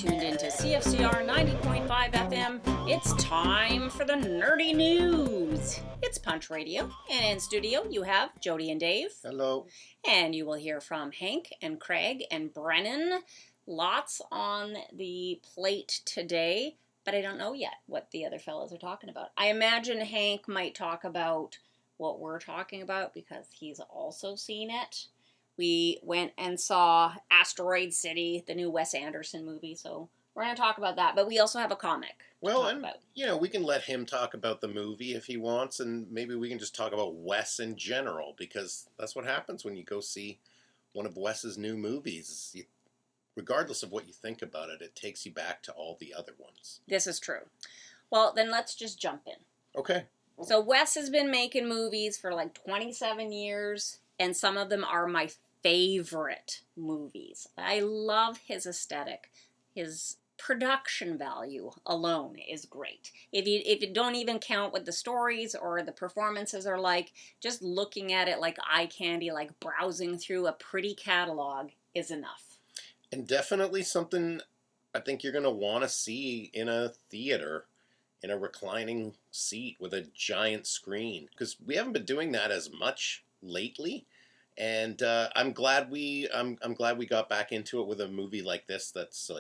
tuned into CFCR 90.5 FM. It's time for the nerdy news. It's Punch Radio, and in studio you have Jody and Dave. Hello. And you will hear from Hank and Craig and Brennan. Lots on the plate today, but I don't know yet what the other fellows are talking about. I imagine Hank might talk about what we're talking about because he's also seen it. We went and saw Asteroidcity, the new Wes Anderson movie, so we're going to talk about that. But we also have a comic to talk about. You know, we can let him talk about the movie if he wants, and maybe we can just talk about Wes in general, because that's what happens when you go see one of Wes's new movies. Regardless of what you think about it, it takes you back to all the other ones. This is true. Well, then let's just jump in. Okay. So Wes has been making movies for like 27 years, and some of them are my favorite movies. I love his aesthetic. His production value alone is great. If you don't even count what the stories or the performances are like, just looking at it like eye candy, like browsing through a pretty catalog is enough. And definitely something I think you're going to want to see in a theater, in a reclining seat with a giant screen, because we haven't been doing that as much lately. And I'm glad we got back into it with a movie like this that's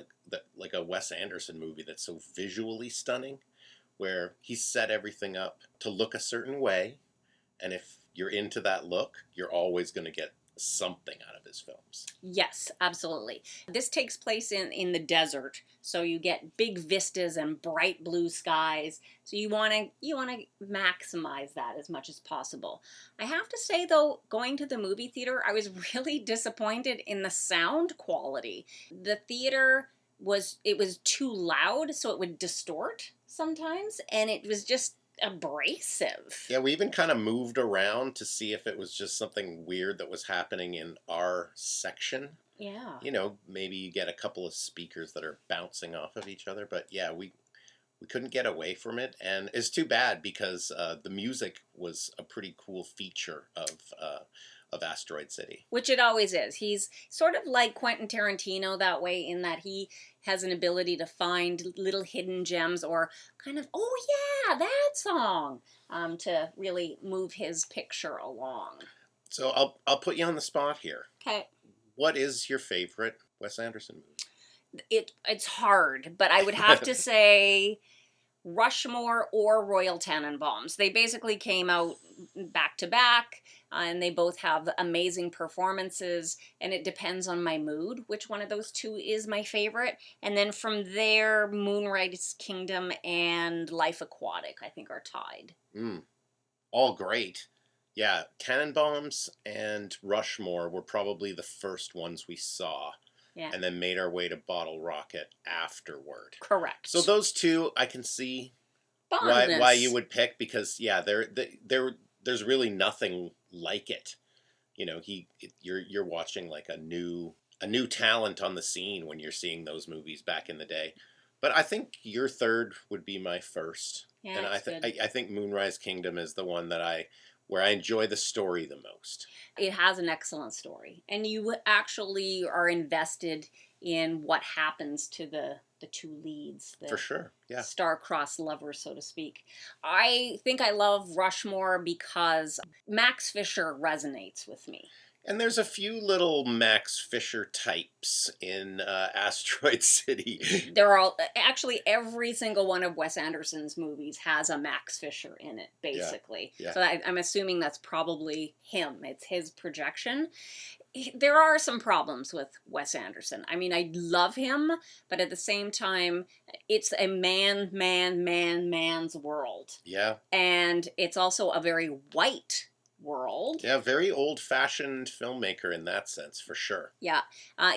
like a Wes Anderson movie that's so visually stunning, where he set everything up to look a certain way, and if you're into that look, you're always going to get something out of his films. Yes, absolutely. This takes place in the desert, so you get big vistas and bright blue skies. So you want to maximize that as much as possible. I have to say though, going to the movie theater, I was really disappointed in the sound quality. The theater was too loud, so it would distort sometimes, and it was just abrasive. Yeah, we even kind of moved around to see if it was just something weird that was happening in our section. Yeah. You know, maybe you get a couple of speakers that are bouncing off of each other, but yeah, we couldn't get away from it, and it's too bad because the music was a pretty cool feature of Asteroid City. Which it always is. He's sort of like Quentin Tarantino that way, in that he has an ability to find little hidden gems or kind of, oh yeah, that song, to really move his picture along. So I'll put you on the spot here. Okay. What is your favorite Wes Anderson movie? It's hard, but I would have to say Rushmore or Royal Tenenbaums. They basically came out back to back, and they both have amazing performances, and it depends on my mood which one of those two is my favorite. And then from there, Moonrise Kingdom and Life Aquatic, I think, are tied. All great. Yeah, Tenenbaums and Rushmore were probably the first ones we saw. Yeah. And then made our way to Bottle Rocket afterward. Correct. So those two, I can see why you would pick, because yeah, there's really nothing like it. You know, you're watching like a new talent on the scene when you're seeing those movies back in the day. But I think your third would be my first. Yeah, and I think Moonrise Kingdom is the one where I enjoy the story the most. It has an excellent story, and you actually are invested in what happens to the two leads. For sure, yeah. Star-crossed lovers, so to speak. I think I love Rushmore because Max Fisher resonates with me. And there's a few little Max Fisher types in Asteroid City. There are actually every single one of Wes Anderson's movies has a Max Fisher in it, basically. Yeah. So I'm assuming that's probably him. It's his projection. There are some problems with Wes Anderson. I mean, I love him, but at the same time, it's a man's world. Yeah. And it's also a very white world. Yeah, very old-fashioned filmmaker in that sense, for sure. Yeah,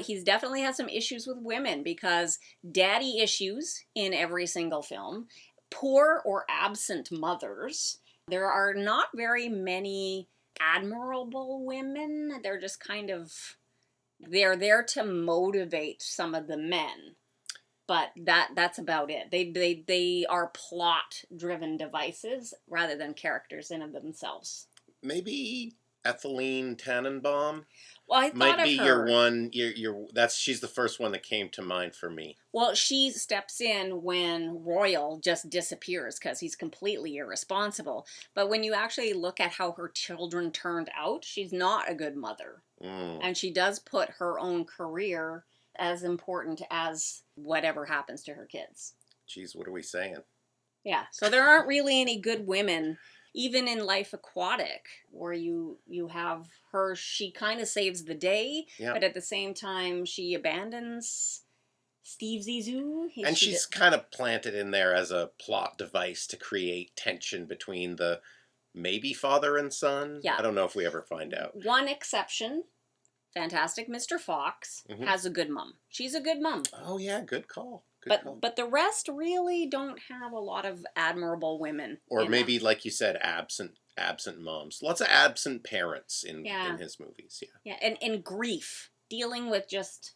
he's definitely has some issues with women, because daddy issues in every single film, poor or absent mothers. There are not very many admirable women. They're just kind of, they're there to motivate some of the men. But that's about it. They are plot-driven devices rather than characters in of themselves. Maybe Ethylene Tannenbaum? Well, I thought might of be her. your one. She's the first one that came to mind for me. Well, she steps in when Royal just disappears because he's completely irresponsible. But when you actually look at how her children turned out, she's not a good mother. Mm. And she does put her own career as important as whatever happens to her kids. Geez, what are we saying? Yeah, so there aren't really any good women, even in Life Aquatic, where you have her. She kind of saves the day, Yeah. but at the same time, she abandons Steve Zissou. And she's kind of planted in there as a plot device to create tension between the maybe father and son. Yeah. I don't know if we ever find out. One exception, Fantastic Mr. Fox, has a good mom. She's a good mom. Oh yeah, good call. But the rest really don't have a lot of admirable women. Or maybe, like you said, absent moms. Lots of absent parents in his movies. Yeah. Yeah, and grief, dealing with just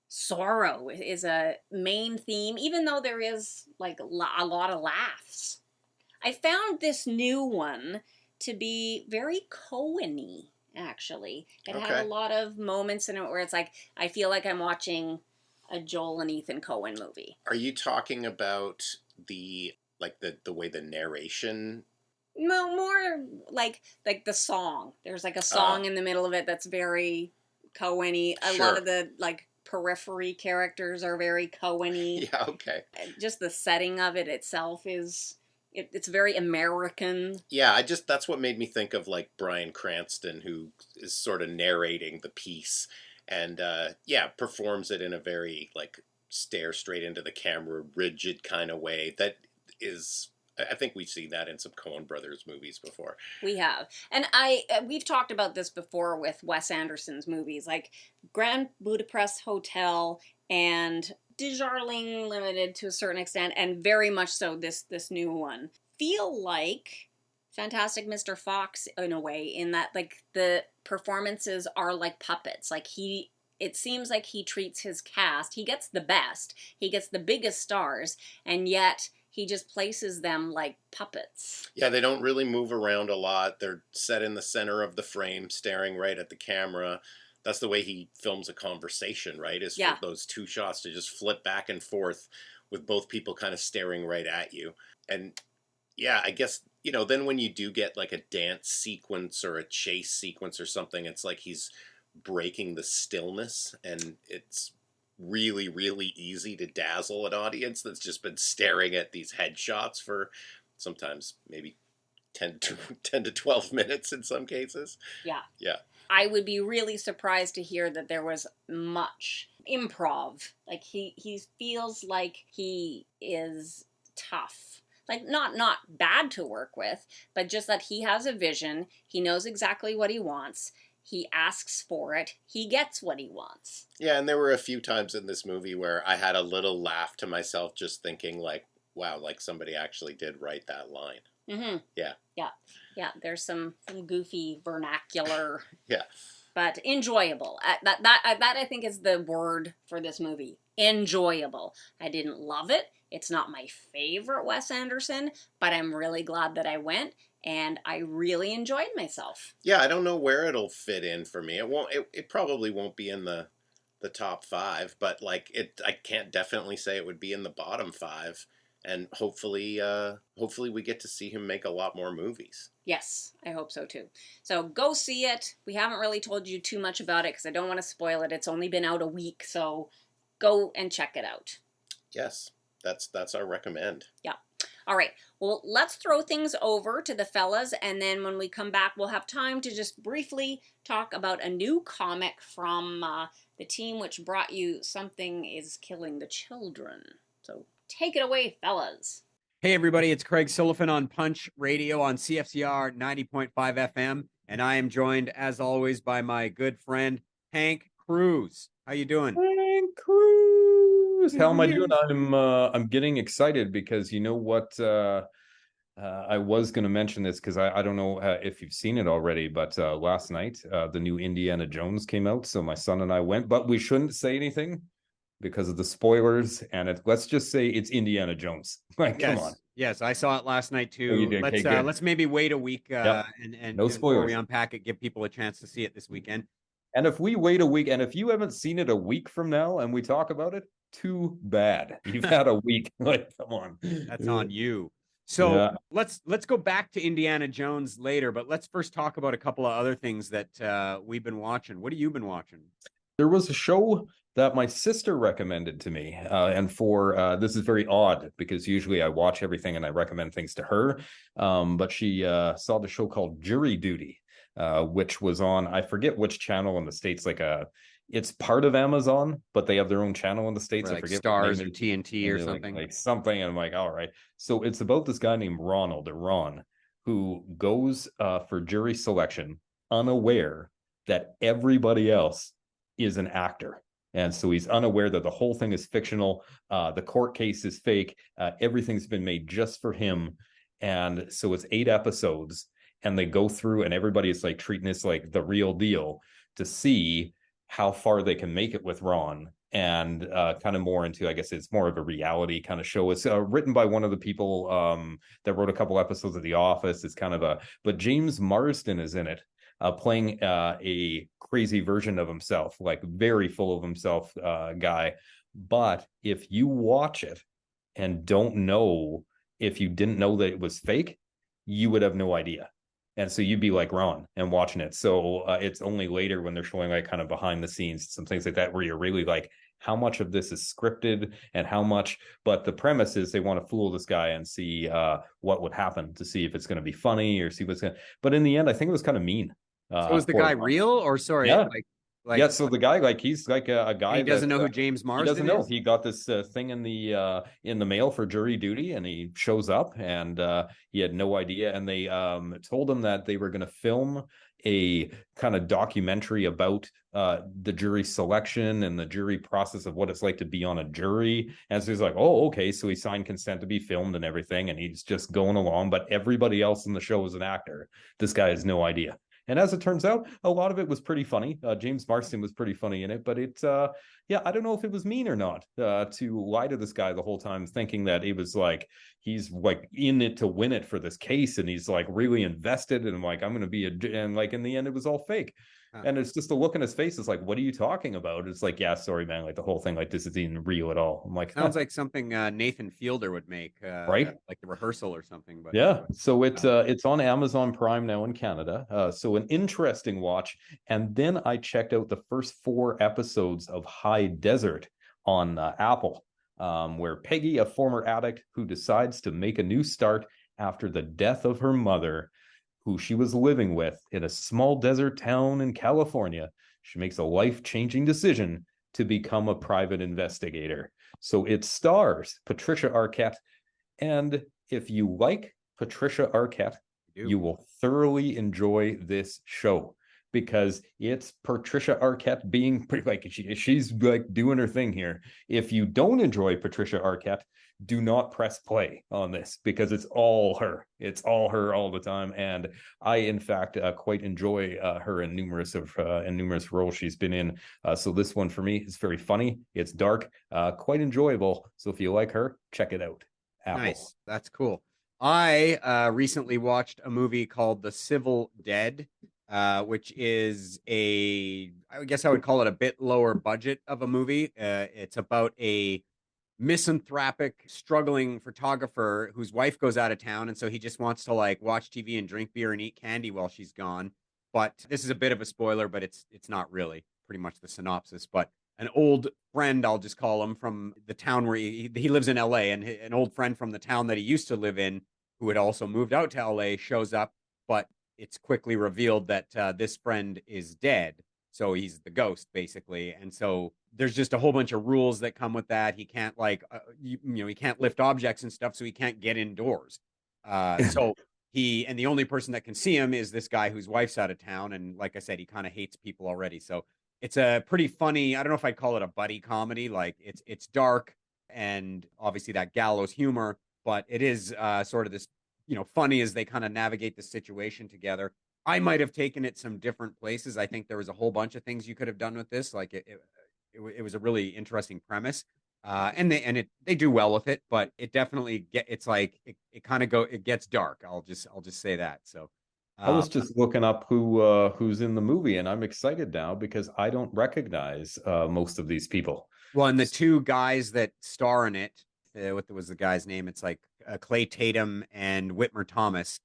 sorrow is a main theme, even though there is like a lot of laughs. I found this new one to be very Coen-y, actually. It had a lot of moments in it where it's like, I feel like I'm watching a Joel and Ethan Coen movie. Are you talking about the way the narration? No, more like the song. There's like a song in the middle of it that's very Coen-y. A lot of the like periphery characters are very Coen-y. Yeah, okay. Just the setting of it itself is it's very American. Yeah, that's what made me think of like Bryan Cranston, who is sort of narrating the piece and performs it in a very like stare straight into the camera, rigid kind of way that is, I think we've seen that in some Coen Brothers movies before. We have. And we've talked about this before with Wes Anderson's movies, like Grand Budapest Hotel and Desjardins Limited to a certain extent, and very much so this new one. Feel like Fantastic Mr. Fox in a way, in that like the performances are like puppets. Like it seems like he treats his cast, he gets the best, he gets the biggest stars, and yet he just places them like puppets. Yeah, they don't really move around a lot. They're set in the center of the frame, staring right at the camera. That's the way he films a conversation, right? Is for those two shots to just flip back and forth with both people kind of staring right at you. And yeah, I guess, then when you do get like a dance sequence or a chase sequence or something, it's like he's breaking the stillness, and it's really, really easy to dazzle an audience that's just been staring at these headshots for sometimes maybe 10 to 12 minutes in some cases. Yeah. Yeah. I would be really surprised to hear that there was much improv. Like he feels like he is tough. Like not bad to work with, but just that he has a vision. He knows exactly what he wants. He asks for it. He gets what he wants. Yeah, and there were a few times in this movie where I had a little laugh to myself just thinking like, wow, like somebody actually did write that line. Mm-hmm. Yeah. Yeah. Yeah, there's some goofy vernacular. Yeah. But enjoyable. That I think is the word for this movie. Enjoyable. I didn't love it. It's not my favorite Wes Anderson, but I'm really glad that I went, and I really enjoyed myself. Yeah, I don't know where it'll fit in for me. It probably won't be in the top 5, but like I can't definitely say it would be in the bottom 5. And hopefully we get to see him make a lot more movies. Yes, I hope so too. So go see it. We haven't really told you too much about it because I don't want to spoil it. It's only been out a week, so go and check it out. Yes, that's our recommend. Yeah. All right. Well, let's throw things over to the fellas, and then when we come back, we'll have time to just briefly talk about a new comic from the team which brought you Something is Killing the Children. So take it away, fellas. Hey, everybody. It's Craig Sullivan on Punch Radio on CFCR 90.5 FM, and I am joined, as always, by my good friend, Hank Cruz. How you doing? Hank Cruz. How am I doing? I'm getting excited because you know what? I was going to mention this because I don't know if you've seen it already, but last night the new Indiana Jones came out, so my son and I went, but we shouldn't say anything because of the spoilers, and let's just say it's Indiana Jones. Like, yes, come on. Yes, I saw it last night too. Oh, you did? Let's maybe wait a week Yep. and No before we spoilers. unpack it, give people a chance to see it this weekend. And if we wait a week, and if you haven't seen it a week from now and we talk about it, too bad. You've had a week. Like, come on. That's on you. So Yeah. let's go back to Indiana Jones later, but let's first talk about a couple of other things that we've been watching. What have you been watching? There was a show that my sister recommended to me. And for this is very odd because usually I watch everything and I recommend things to her. But she saw the show called Jury Duty, which was on, I forget which channel in the States, it's part of Amazon, but they have their own channel in the States. Or I like forget Stars or TNT or something. like something. And I'm like, all right. So it's about this guy named Ronald or Ron who goes for jury selection unaware that everybody else is an actor. And so he's unaware that the whole thing is fictional. The court case is fake. Everything's been made just for him. And so it's 8 episodes and they go through and everybody's like treating this like the real deal to see how far they can make it with Ron. And kind of more into, I guess it's more of a reality kind of show. It's written by one of the people that wrote a couple episodes of The Office. It's kind of but James Marsden is in it. Playing a crazy version of himself, like very full of himself guy. But if you watch it and don't know, if you didn't know that it was fake, you would have no idea. And so you'd be like Ron and watching it. So it's only later when they're showing like kind of behind the scenes, some things like that, where you're really like, how much of this is scripted and how much, but the premise is they want to fool this guy and see what would happen to see if it's going to be funny or see what's going to, but in the end, I think it was kind of mean. So is the guy real or sorry? Yeah. Like yeah. So the guy, like, he's like a guy he doesn't know who James Marsden is. He doesn't know. He got this thing in the mail for jury duty, and he shows up, and he had no idea. And they told him that they were going to film a kind of documentary about the jury selection and the jury process of what it's like to be on a jury. And so he's like, oh, okay. So he signed consent to be filmed and everything, and he's just going along. But everybody else in the show is an actor. This guy has no idea. And as it turns out, a lot of it was pretty funny. James Marsden was pretty funny in it, but it's, yeah, I don't know if it was mean or not to lie to this guy the whole time, thinking that it was like, he's like in it to win it for this case. And he's like really invested and like, I'm going to be and like in the end, it was all fake. And it's just the look in his face. It's like, what are you talking about? It's like, yeah, sorry, man. Like the whole thing, like this isn't even real at all. I'm like, sounds like something Nathan Fielder would make, right? Like The Rehearsal or something. But yeah, so it's on Amazon Prime now in Canada. So an interesting watch. And then I checked out the first 4 episodes of High Desert on Apple, where Peggy, a former addict who decides to make a new start after the death of her mother, who she was living with in a small desert town in California, she makes a life-changing decision to become a private investigator. So it stars Patricia Arquette. And if you like Patricia Arquette, you will thoroughly enjoy this show because it's Patricia Arquette being pretty like she's like doing her thing here. If you don't enjoy Patricia Arquette, do not press play on this because it's all her. It's all her all the time. And I, in fact, quite enjoy her in numerous roles she's been in. So this one for me is very funny. It's dark, quite enjoyable. So if you like her, check it out. Apple. Nice. That's cool. I recently watched a movie called The Civildead, which is I guess I would call it a bit lower budget of a movie. It's about a misanthropic, struggling photographer whose wife goes out of town, and so he just wants to like watch TV and drink beer and eat candy while she's gone. But this is a bit of a spoiler, but it's not really pretty much the synopsis. But an old friend, I'll just call him, from the town where he lives in LA, and an old friend from the town that he used to live in, who had also moved out to LA, shows up, but it's quickly revealed that this friend is dead. So he's the ghost, basically. And so there's just a whole bunch of rules that come with that. He can't he can't lift objects and stuff, so he can't get indoors. So and the only person that can see him is this guy whose wife's out of town. And like I said, he kind of hates people already. So it's a pretty funny, I don't know if I'd call it a buddy comedy. Like it's dark and obviously that gallows humor, but it is sort of this, funny as they kind of navigate the situation together. I might have taken it some different places. I think there was a whole bunch of things you could have done with this. Like it was a really interesting premise. And they do well with it, but it definitely it gets dark. I'll just say that. So I was just looking up who's in the movie, and I'm excited now because I don't recognize most of these people. Well, and the two guys that star in it, what was the guy's name? It's like Clay Tatum and Whitmer Thomas.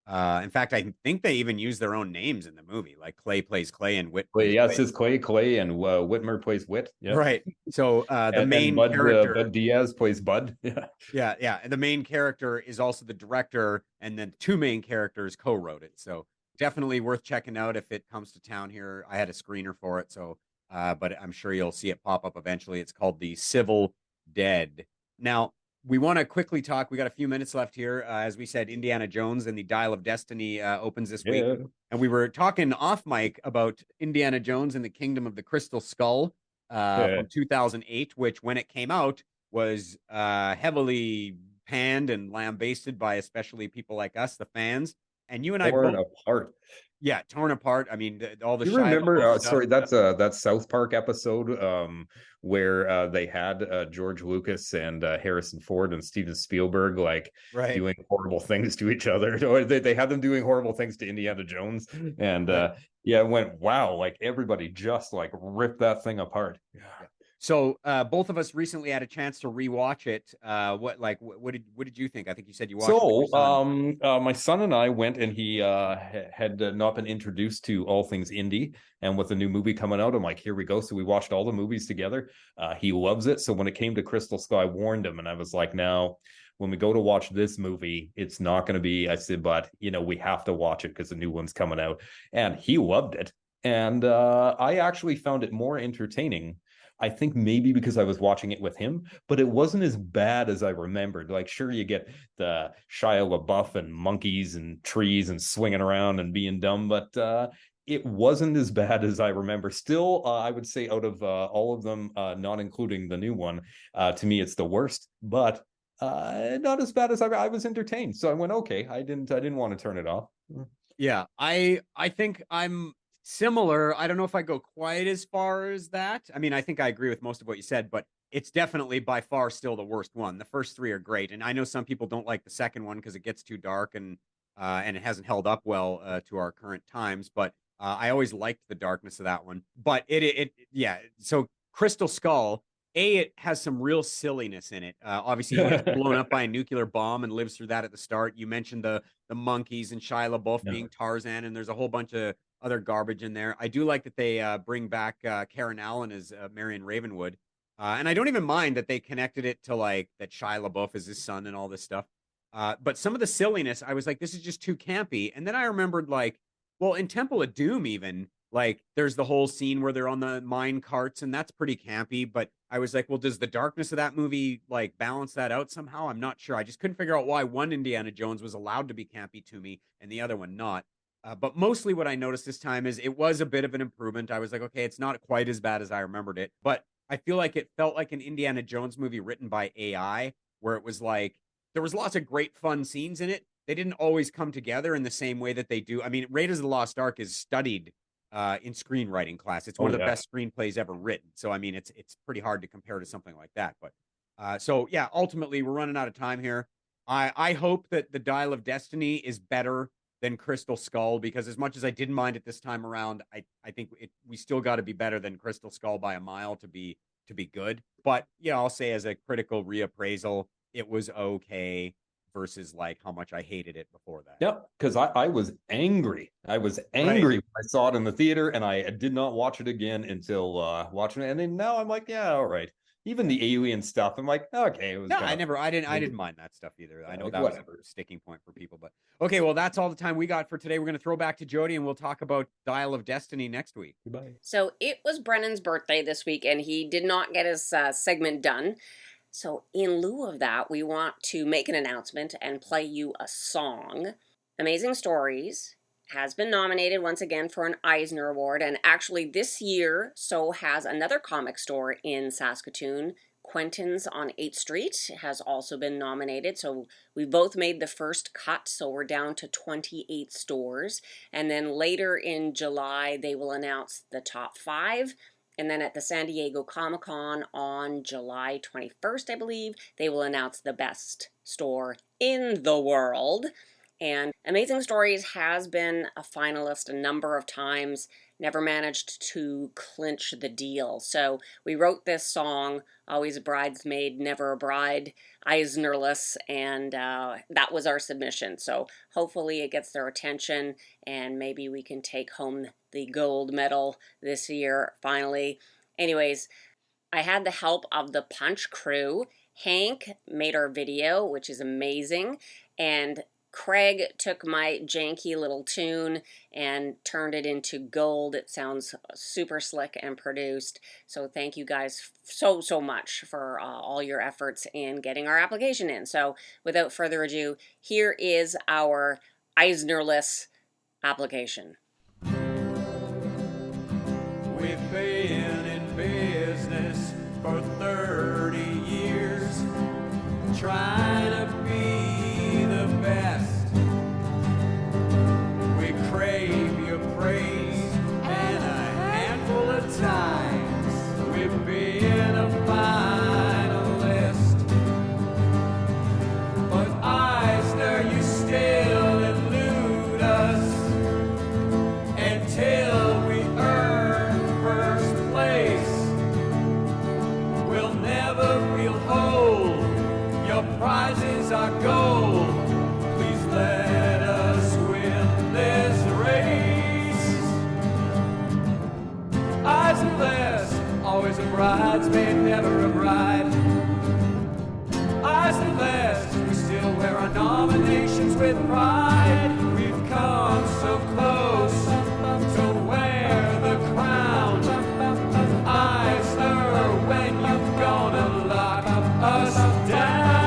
In fact, I think they even use their own names in the movie. Like Clay plays Clay and Whit plays Yes, Whit. it's Clay, and Whitmer plays Whit. Yeah, Right. So the and main character, Bud Diaz plays Bud. Yeah, yeah. And the main character is also the director, and then two main characters co-wrote it. So definitely worth checking out if it comes to town here. I had a screener for it, so but I'm sure you'll see it pop up eventually. It's called The Civil Dead. Now, we want to quickly talk. We got a few minutes left here. As we said, Indiana Jones and the Dial of Destiny opens this week. yeah. And we were talking off mic about Indiana Jones and the Kingdom of the Crystal Skull from 2008, which when it came out was heavily panned and lambasted by especially people like us, the fans. And you and I Torn both, apart. yeah, torn apart. I mean, all the You Shia remember? LaBeouf stuff. Sorry, that's that South Park episode where they had George Lucas and Harrison Ford and Steven Spielberg like Right. doing horrible things to each other, or they had them doing horrible things to Indiana Jones, and Right. yeah, it went wow, like everybody just like ripped that thing apart. Yeah. So both of us recently had a chance to rewatch it. What did you think? I think you said you watched it with your son. My son and I went, and he had not been introduced to all things indie. And with the new movie coming out, I'm like, here we go. So we watched all the movies together. He loves it. So when it came to Crystal Skull, I warned him, and I was like, now, when we go to watch this movie, it's not going to be, I said, but, we have to watch it because the new one's coming out. And he loved it. And I actually found it more entertaining. I think maybe because I was watching it with him, but it wasn't as bad as I remembered. Like, sure, you get the Shia LaBeouf and monkeys and trees and swinging around and being dumb, but it wasn't as bad as I remember. Still, I would say out of all of them, not including the new one, to me, it's the worst, but not as bad as I was entertained. So I went, okay, I didn't want to turn it off. Yeah, I think I'm similar. I don't know if I go quite as far as that. I mean, I think I agree with most of what you said, but it's definitely by far still the worst one. The first three are great, and I know some people don't like the second one because it gets too dark and it hasn't held up well to our current times. But I always liked the darkness of that one. But yeah. So Crystal Skull, it has some real silliness in it. Obviously, he gets blown up by a nuclear bomb and lives through that at the start. You mentioned the monkeys and Shia LaBeouf being Tarzan, and there's a whole bunch of other garbage in there. I do like that they bring back Karen Allen as Marion Ravenwood. And I don't even mind that they connected it to like that Shia LaBeouf is his son and all this stuff. But some of the silliness, I was like, this is just too campy. And then I remembered like, well, in Temple of Doom, even like there's the whole scene where they're on the mine carts, and that's pretty campy. But I was like, well, does the darkness of that movie like balance that out somehow? I'm not sure. I just couldn't figure out why one Indiana Jones was allowed to be campy to me and the other one not. But mostly what I noticed this time is it was a bit of an improvement. I was like, okay, it's not quite as bad as I remembered it, but I feel like it felt like an Indiana Jones movie written by AI, where it was like, there was lots of great fun scenes in it. They didn't always come together in the same way that they do. I mean, Raiders of the Lost Ark is studied in screenwriting class. It's one of the best screenplays ever written. So, I mean, it's pretty hard to compare to something like that. But so, yeah, ultimately, we're running out of time here. I hope that the Dial of Destiny is better than Crystal Skull, because as much as I didn't mind it this time around, I think we still got to be better than Crystal Skull by a mile to be good. But yeah, I'll say as a critical reappraisal, it was okay versus like how much I hated it before that. Yep, because I was angry. I was angry when I saw it in the theater, and I did not watch it again until watching it. And then now I'm like, yeah, all right. Even the alien stuff, I'm like, okay, it was. No, I didn't mind that stuff either. I know like, that was a sticking point for people, but okay, well, that's all the time we got for today. We're going to throw back to Jody, and we'll talk about Dial of Destiny next week. Goodbye. So it was Brennan's birthday this week, and he did not get his segment done. So in lieu of that, we want to make an announcement and play you a song. Amazing Stories has been nominated once again for an Eisner Award, and actually this year so has another comic store in Saskatoon. Quentin's on 8th Street has also been nominated, so we both made the first cut, so we're down to 28 stores. And then later in July, they will announce the top 5. And then at the San Diego Comic-Con on July 21st, I believe, they will announce the best store in the world. And Amazing Stories has been a finalist a number of times, never managed to clinch the deal. So we wrote this song, Always a Bridesmaid, Never a Bride, Eisnerless, and that was our submission. So hopefully it gets their attention, and maybe we can take home the gold medal this year, finally. Anyways, I had the help of the Punch crew. Hank made our video, which is amazing, and Craig took my janky little tune and turned it into gold. It sounds super slick and produced. So thank you guys so much for all your efforts in getting our application in. So without further ado, here is our Eisnerless application. We've been in business for 30 years, trying to be the best. We crave your praise, and a handful of times we've been a finalist. But Eisner, you still elude us until we earn first place. We'll never feel whole. Your prizes are gold. Please let us win this race. Eisnerless, always a bridesmaid, never a bride. Eisnerless, we still wear our nominations with pride. We've come so close to wear the crown. Eisner, when you gonna lock us down?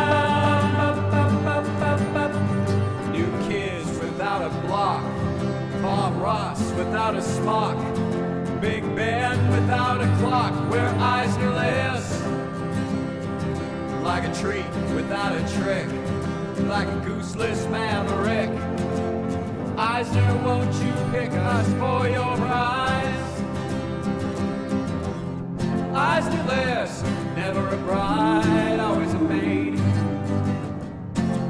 New kids without a block, Bob Ross without a smock, Big Ben without a clock. We're Eisnerless, like a treat without a trick, like a gooseless maverick. Eisner, won't you pick us for your prize? Eisnerless, never a bride, always a maid.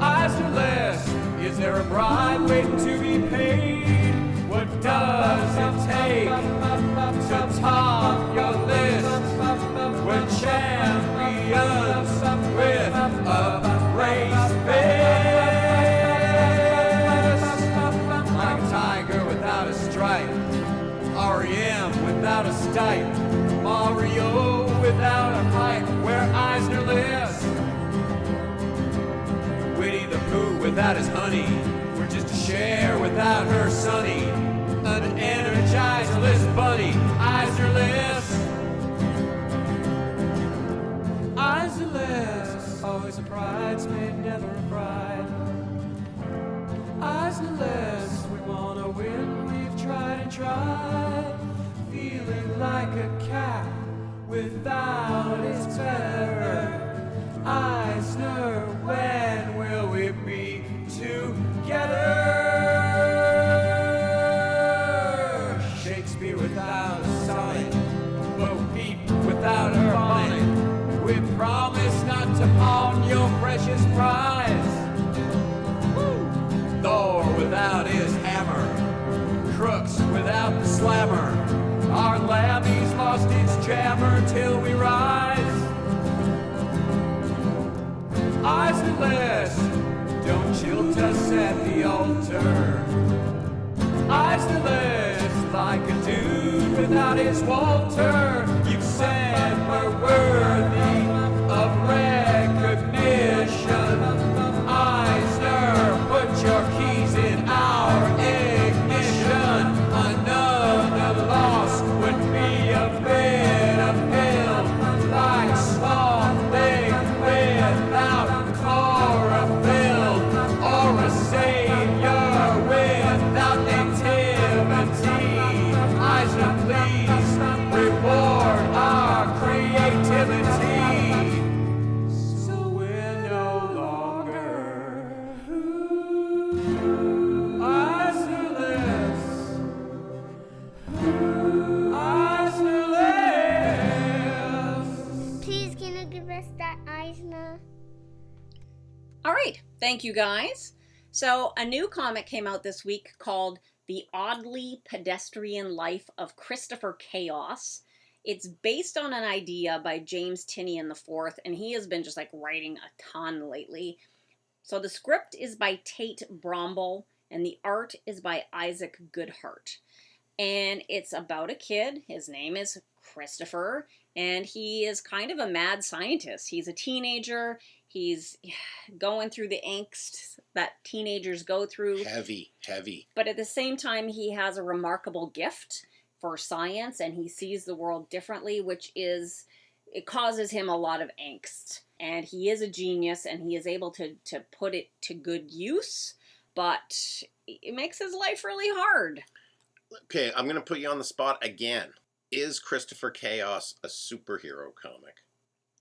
Eisnerless, is there a bride waiting to be paid? What does it take to top your list? We're champions with a raised fist. Like a tiger without a stripe, REM without a stipe, Mario without a pipe. We're Eisnerless. Winnie the Pooh without his honey, we're just a Cher without her sonny, an energized list bunny. Eisnerless. Eisnerless, always a bridesmaid, never a bride. Eisnerless, we wanna win, we've tried and tried. Feeling like a cat without its terror. Eisner, when will we be together? Shakespeare without a sonnet, Bo Peep without her bonnet. We promise not to pawn your precious prize. Thor without his hammer, Crooks without the slammer. Our lammy's lost its jammer till we rise. Eisnerless, don't jilt us at the altar. Eisnerless, like a dude without his Walter. You've said we're worthy of recognition. Eisner, put your keys in our ignition. Another loss would be a bit of pill, like small thing without chlorophyll, or a savior without nativity. Eisner, please reward our creativity. So we're no longer Eisnerless. Eisnerless. Please, can you give us that Eisner? All right, thank you guys. So a new comic came out this week called The Oddly Pedestrian Life of Christopher Chaos. It's based on an idea by James Tinian IV, and he has been just like writing a ton lately. So the script is by Tate Bromble, and the art is by Isaac Goodhart. And it's about a kid. His name is Christopher, and he is kind of a mad scientist. He's a teenager. He's going through the angst that teenagers go through. Heavy. But at the same time, he has a remarkable gift for science, and he sees the world differently, it causes him a lot of angst. And he is a genius, and he is able to put it to good use, but it makes his life really hard. Okay, I'm going to put you on the spot again. Is Christopher Chaos a superhero comic?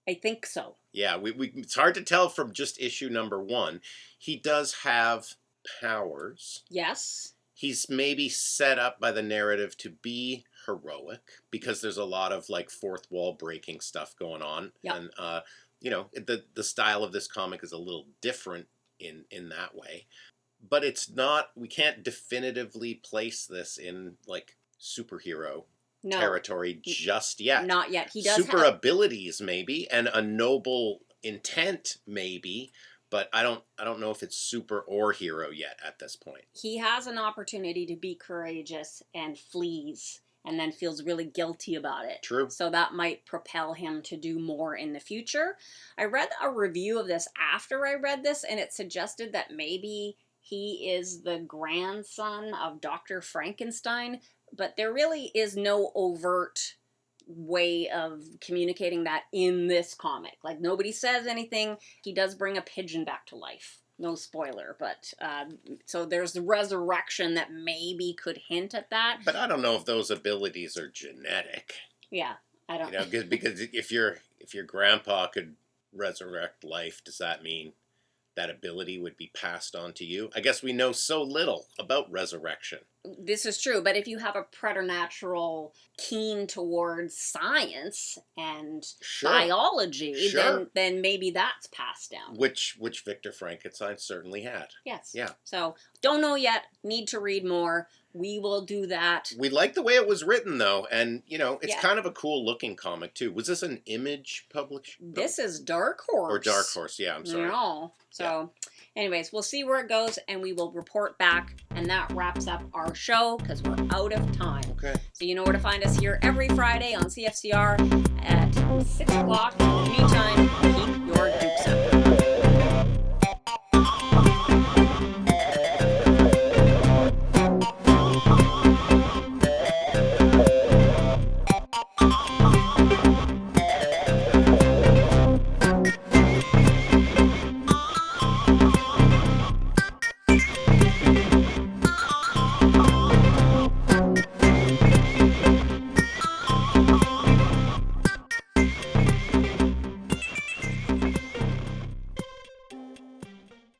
I think so. Yeah, it's hard to tell from just issue number 1. He does have powers. Yes. He's maybe set up by the narrative to be heroic because there's a lot of like fourth wall breaking stuff going on. Yep. And, the style of this comic is a little different in that way. But it's not, we can't definitively place this in like superhero territory just yet. Not yet. He does Super have abilities maybe, and a noble intent maybe, but I don't know if it's super or hero yet at this point. He has an opportunity to be courageous and flees, and then feels really guilty about it. True. So that might propel him to do more in the future. I read a review of this after I read this, and it suggested that maybe he is the grandson of Dr. Frankenstein, but there really is no overt way of communicating that in this comic. Like, nobody says anything. He does bring a pigeon back to life. No spoiler, but so there's the resurrection that maybe could hint at that. But I don't know if those abilities are genetic. Yeah, I don't know. Because if your grandpa could resurrect life, does that mean that ability would be passed on to you? I guess we know so little about resurrection. This is true, but if you have a preternatural keen towards science and biology, then maybe that's passed down. Which Victor Frankenstein certainly had. Yes. Yeah. So, don't know yet. Need to read more. We will do that. We like the way it was written, though, and, it's kind of a cool-looking comic, too. Was this an Image publication? This is Dark Horse. Or Dark Horse, yeah, I'm sorry. No. So, anyways, we'll see where it goes, and we will report back, and that wraps up our show, because we're out of time. Okay. So you know where to find us here every Friday on CFCR at 6 o'clock. In the meantime, keep